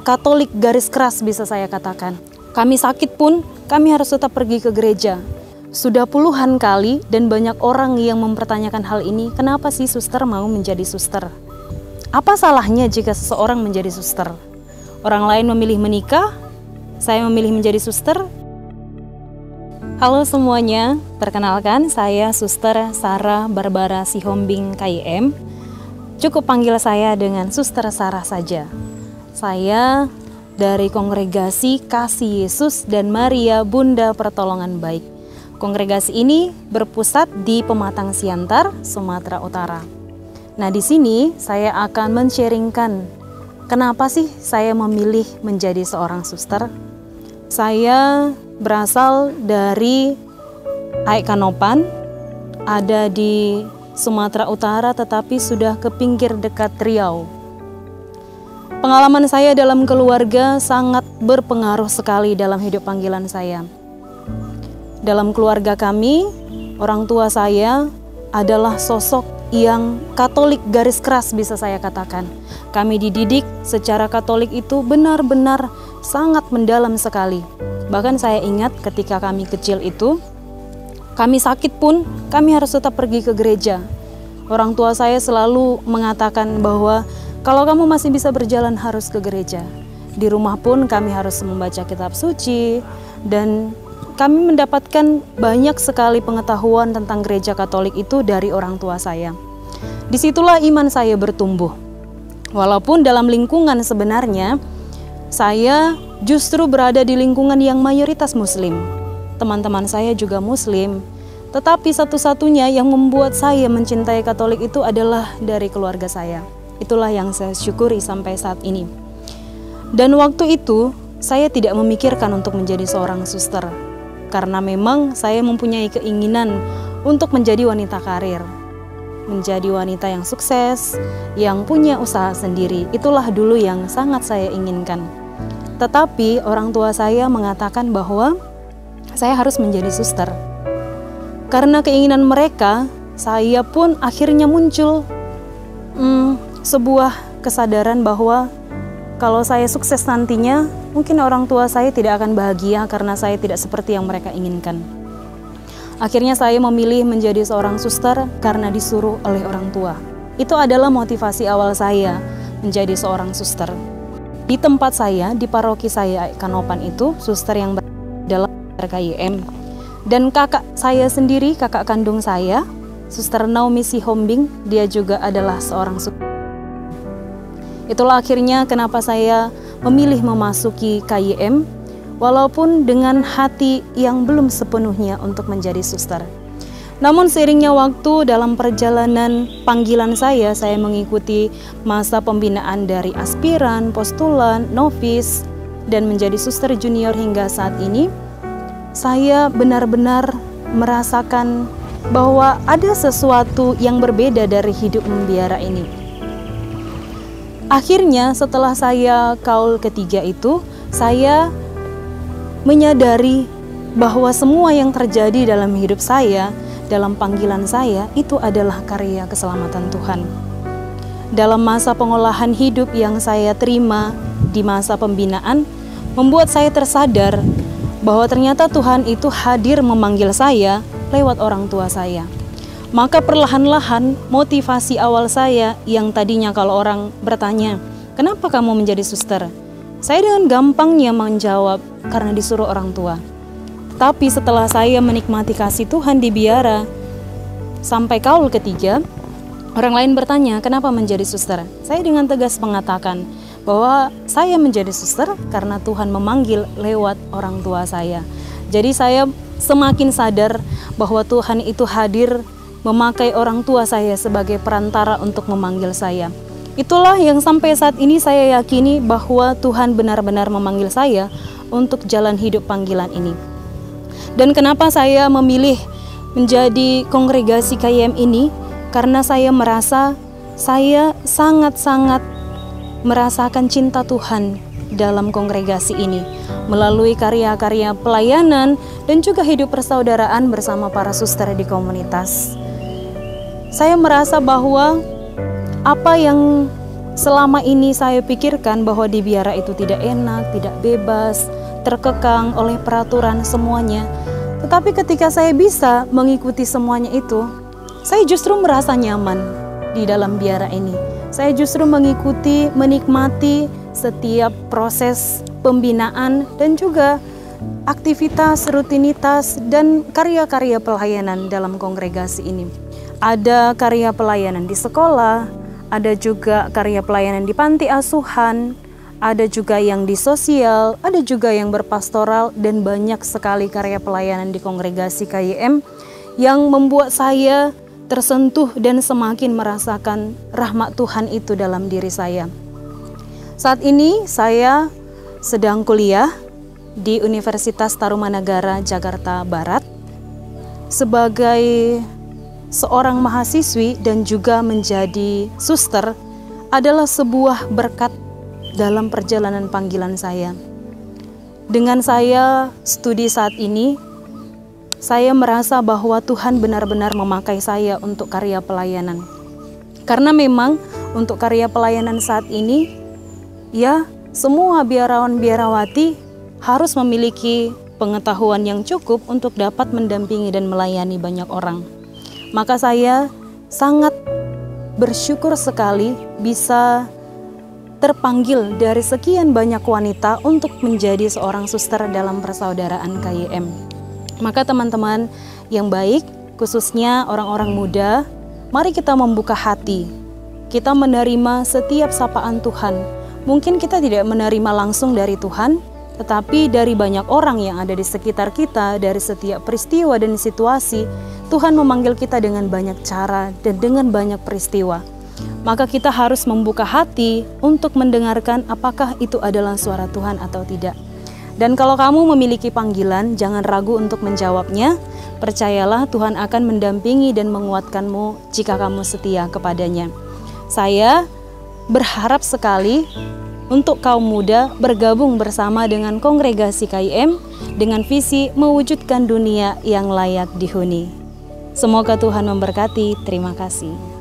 Katolik garis keras bisa saya katakan. Kami sakit pun, kami harus tetap pergi ke gereja. Sudah puluhan kali dan banyak orang yang mempertanyakan hal ini, kenapa sih suster mau menjadi suster? Apa salahnya jika seseorang menjadi suster? Orang lain memilih menikah, saya memilih menjadi suster. Halo semuanya, perkenalkan saya Suster Sarah Barbara Sihombing KIM. Cukup panggil saya dengan Suster Sarah saja. Saya dari Kongregasi Kasih Yesus dan Maria Bunda Pertolongan Baik. Kongregasi ini berpusat di Pematang Siantar, Sumatera Utara. Nah, di sini saya akan men-sharingkan kenapa sih saya memilih menjadi seorang suster. Saya berasal dari Aikanopan, ada di Sumatera Utara tetapi sudah ke pinggir dekat Riau. Pengalaman saya dalam keluarga sangat berpengaruh sekali dalam hidup panggilan saya. Dalam keluarga kami, orang tua saya adalah sosok yang Katolik garis keras bisa saya katakan. Kami dididik secara Katolik itu benar-benar sangat mendalam sekali. Bahkan saya ingat ketika kami kecil itu, kami sakit pun, kami harus tetap pergi ke gereja. Orang tua saya selalu mengatakan bahwa kalau kamu masih bisa berjalan harus ke gereja. Di rumah pun kami harus membaca kitab suci dan kami mendapatkan banyak sekali pengetahuan tentang gereja Katolik itu dari orang tua saya. Disitulah iman saya bertumbuh. Walaupun dalam lingkungan sebenarnya, saya justru berada di lingkungan yang mayoritas Muslim. Teman-teman saya juga Muslim. Tetapi satu-satunya yang membuat saya mencintai Katolik itu adalah dari keluarga saya. Itulah yang saya syukuri sampai saat ini. Dan waktu itu, saya tidak memikirkan untuk menjadi seorang suster. Karena memang saya mempunyai keinginan untuk menjadi wanita karir. Menjadi wanita yang sukses, yang punya usaha sendiri. Itulah dulu yang sangat saya inginkan. Tetapi orang tua saya mengatakan bahwa saya harus menjadi suster. Karena keinginan mereka, saya pun akhirnya muncul sebuah kesadaran bahwa kalau saya sukses nantinya, mungkin orang tua saya tidak akan bahagia karena saya tidak seperti yang mereka inginkan. Akhirnya saya memilih menjadi seorang suster karena disuruh oleh orang tua. Itu adalah motivasi awal saya menjadi seorang suster. Di tempat saya, di paroki saya Kanopan itu, suster yang dalam KIM. Dan kakak saya sendiri, kakak kandung saya, Suster Naomi Sihombing, dia juga adalah seorang suster. Itulah akhirnya kenapa saya memilih memasuki KIM, walaupun dengan hati yang belum sepenuhnya untuk menjadi suster. Namun seiringnya waktu dalam perjalanan panggilan saya mengikuti masa pembinaan dari aspiran, postulan, novis, dan menjadi suster junior hingga saat ini. Saya benar-benar merasakan bahwa ada sesuatu yang berbeda dari hidup membiara ini. Akhirnya setelah saya kaul ketiga itu, saya menyadari bahwa semua yang terjadi dalam hidup saya, dalam panggilan saya, itu adalah karya keselamatan Tuhan. Dalam masa pengolahan hidup yang saya terima di masa pembinaan, membuat saya tersadar bahwa ternyata Tuhan itu hadir memanggil saya lewat orang tua saya. Maka perlahan-lahan motivasi awal saya yang tadinya kalau orang bertanya, kenapa kamu menjadi suster? Saya dengan gampangnya menjawab, karena disuruh orang tua. Tapi setelah saya menikmati kasih Tuhan di biara, sampai kaul ketiga, orang lain bertanya, kenapa menjadi suster? Saya dengan tegas mengatakan bahwa saya menjadi suster karena Tuhan memanggil lewat orang tua saya. Jadi saya semakin sadar bahwa Tuhan itu hadir memakai orang tua saya sebagai perantara untuk memanggil saya. Itulah yang sampai saat ini saya yakini bahwa Tuhan benar-benar memanggil saya untuk jalan hidup panggilan ini. Dan kenapa saya memilih menjadi kongregasi KIM ini? Karena saya merasa saya sangat-sangat merasakan cinta Tuhan dalam kongregasi ini melalui karya-karya pelayanan dan juga hidup persaudaraan bersama para suster di komunitas. Saya merasa bahwa apa yang selama ini saya pikirkan bahwa di biara itu tidak enak, tidak bebas, terkekang oleh peraturan semuanya. Tetapi ketika saya bisa mengikuti semuanya itu, saya justru merasa nyaman di dalam biara ini. Saya justru mengikuti, menikmati setiap proses pembinaan dan juga aktivitas, rutinitas, dan karya-karya pelayanan dalam kongregasi ini. Ada karya pelayanan di sekolah, ada juga karya pelayanan di panti asuhan, ada juga yang di sosial, ada juga yang berpastoral, dan banyak sekali karya pelayanan di kongregasi KYM yang membuat saya tersentuh dan semakin merasakan rahmat Tuhan itu dalam diri saya. Saat ini saya sedang kuliah di Universitas Tarumanagara, Jakarta Barat sebagai seorang mahasiswi dan juga menjadi suster adalah sebuah berkat dalam perjalanan panggilan saya. Dengan saya studi saat ini, saya merasa bahwa Tuhan benar-benar memakai saya untuk karya pelayanan. Karena memang untuk karya pelayanan saat ini, ya semua biarawan-biarawati harus memiliki pengetahuan yang cukup untuk dapat mendampingi dan melayani banyak orang. Maka saya sangat bersyukur sekali bisa terpanggil dari sekian banyak wanita untuk menjadi seorang suster dalam persaudaraan KYM. Maka teman-teman yang baik, khususnya orang-orang muda, mari kita membuka hati. Kita menerima setiap sapaan Tuhan. Mungkin kita tidak menerima langsung dari Tuhan, tetapi dari banyak orang yang ada di sekitar kita, dari setiap peristiwa dan situasi, Tuhan memanggil kita dengan banyak cara dan dengan banyak peristiwa. Maka kita harus membuka hati untuk mendengarkan apakah itu adalah suara Tuhan atau tidak. Dan kalau kamu memiliki panggilan, jangan ragu untuk menjawabnya. Percayalah Tuhan akan mendampingi dan menguatkanmu jika kamu setia kepadanya. Saya berharap sekali untuk kaum muda bergabung bersama dengan kongregasi KYM dengan visi mewujudkan dunia yang layak dihuni. Semoga Tuhan memberkati. Terima kasih.